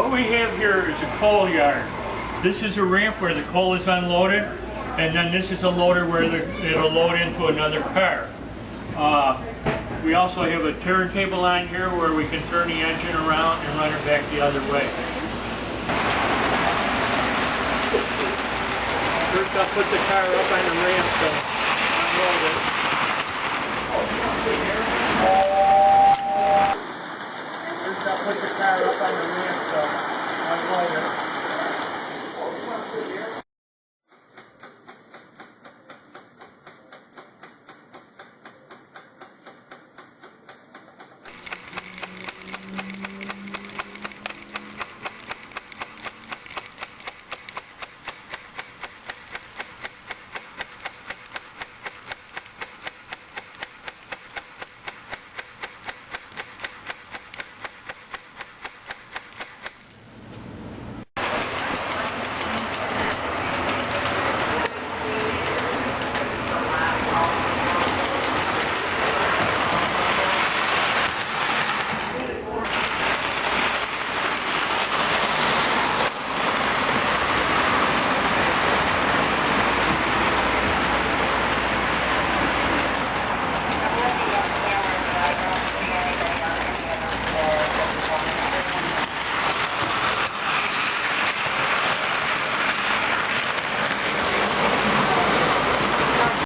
What we have here is a coal yard. This is a ramp where the coal is unloaded, and then this is a loader where it'll load into another car. We also have a turntable on here where we can turn the engine around and run it back the other way. First I'll put the car up on the ramp to unload it. First I'll put the car up on the ramp to